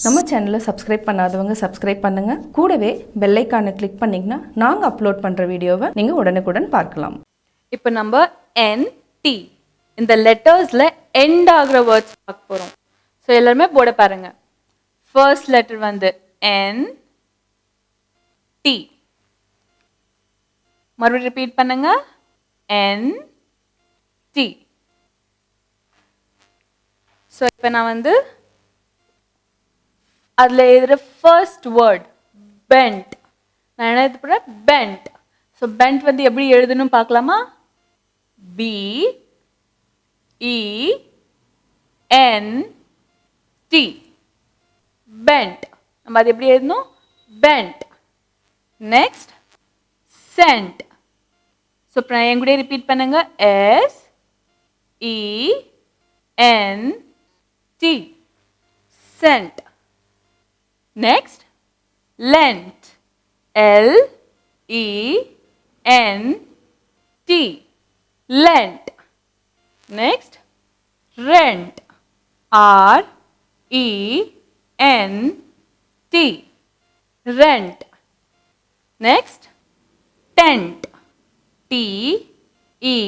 நம்ம சேனலை சப்ஸ்கிரைப் பண்ணாதவங்க சப்ஸ்கிரைப் பண்ணுங்க. கூடவே பெல் ஐகானை கிளிக் பண்ணீங்கன்னா நாங்க அப்லோட் பண்ற வீடியோவை நீங்க உடனுக்குடன் பார்க்கலாம். இப்போ நம்ம NT இந்த லெட்டர்ஸ்ல எண்ட் ஆகிற வேர்ட்ஸ் பார்க்க போறோம். ஸோ எல்லாருமே போர்டை பாருங்க. ஃபர்ஸ்ட் லெட்டர் வந்து N T. மறுபடியும் ரிப்பீட் பண்ணுங்க. N T. ஸோ இப்போ நான் வந்து அதில் எழுதுகிற ஃபர்ஸ்ட் வேர்ட் பெண்ட். நான் என்ன எழுத போகிறேன்? பெண்ட். ஸோ பெண்ட் வந்து எப்படி எழுதணும் பார்க்கலாமா? B E N T. Bent. நம்ம அது எப்படி எழுதணும்? பெண்ட். Next send. ஸோ இப்போ என் கூட ரிப்பீட் பண்ணுங்க. S E N T. Sent. Next, lent. L E N T. Lent. Next, rent. R E N T. Rent. Next, tent. T E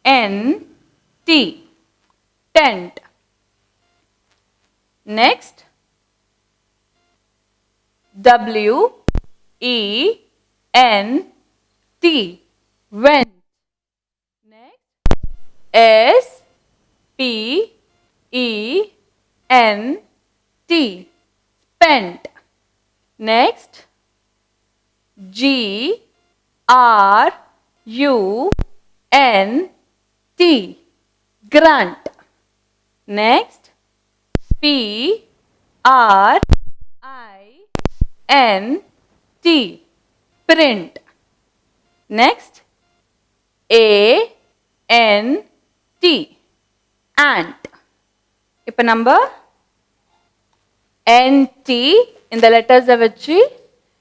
N T. Tent. Next, W E N T. Went. Next, S P E N T. Spent. Next, G R U N T. Grunt. Next, P R I N T. Print. Next, A N T. Ant. இப்போ நம்ம NT இந்த லெட்டர்ஸை வச்சு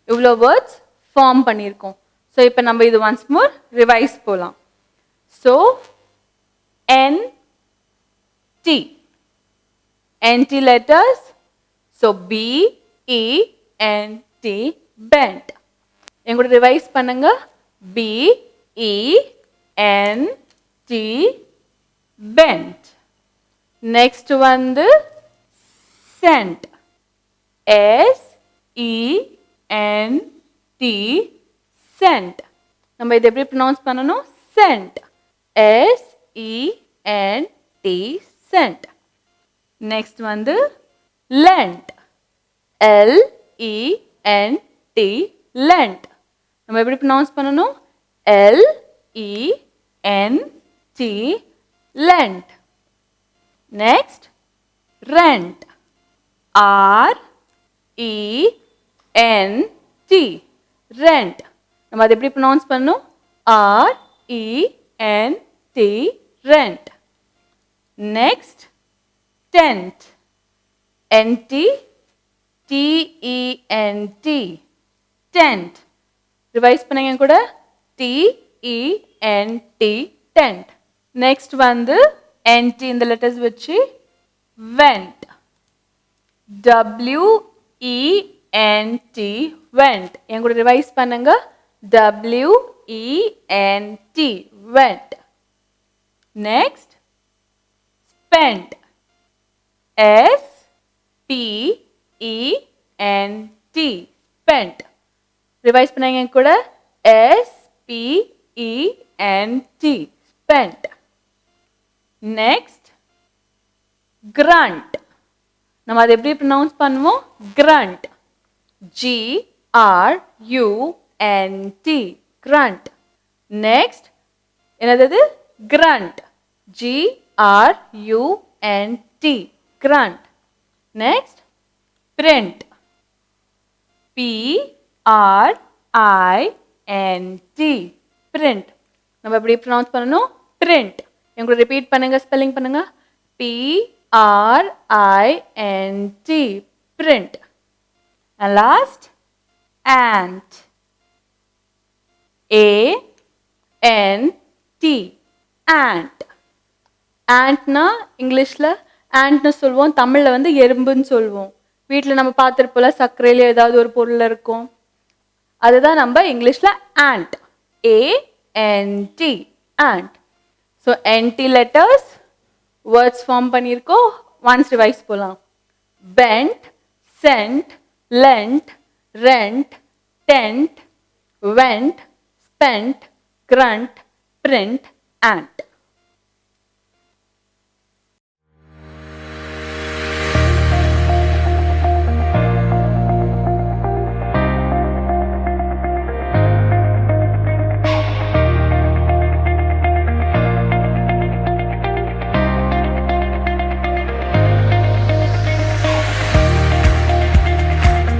இவ்வளோ words form பண்ணியிருக்கோம். So இப்போ நம்ம இது once more revise போகலாம். So NT letters. So B E N T. Bent. என் கூட ரிவைஸ் பண்ணுங்க. B E N T. Bent. Next வந்து sent. S E N T. Sent. நம்ம இதை எப்படி ப்ரொனவுன்ஸ் பண்ணணும்? Sent. S E N T. Sent. Next வந்து lent. L E N T. lent. நம்ம எப்படி ப்ரொனவுன்ஸ் பண்ணணும்? L E N T. lent. Next rent. R E N T. rent. நம்ம அதை எப்படி ப்ரொனவுன்ஸ் பண்ணணும்? R E N T. rent. Next tent. NT T E N T. tent. Revise பண்ணுங்க கூட. T E N T. tent. Next வந்து NT இந்த letters வச்சு went. W E N T. went. என் கூட ரிவைஸ் பண்ணுங்க. W E N T. went. Next spent. S P E N T. spent. Revise பண்ணாங்க கூட. S P E N T. spent. Next grunt. நம்ம அதை எப்படி pronounce பண்ணுவோம்? grunt. G R U N T. grunt. Next என்னது? grunt. G R U N T. grunt. Next, print. P R I N T. print. நம்ம எப்படி pronounce பண்ணணும்? print. என் கூட repeat பண்ணுங்க. ஸ்பெல்லிங் பண்ணுங்க. P R I N T. print. And last, ant. A N T. ant. antனா இங்கிலீஷ்ல antனு சொல்வோம், தமிழ்ல வந்து எறும்புன்னு சொல்வோம். வீட்டில் நம்ம பார்த்துருப்போல சர்க்கரையில் ஏதாவது ஒரு பொருள் இருக்கும், அதுதான் நம்ம இங்கிலீஷில் ant, ANT, ant. So NT letters words form பண்ணியிருக்கோம். ஒன்ஸ் ரிவைஸ் போகலாம். bent, sent, lent, rent, tent, went, spent, grunt, print, ant.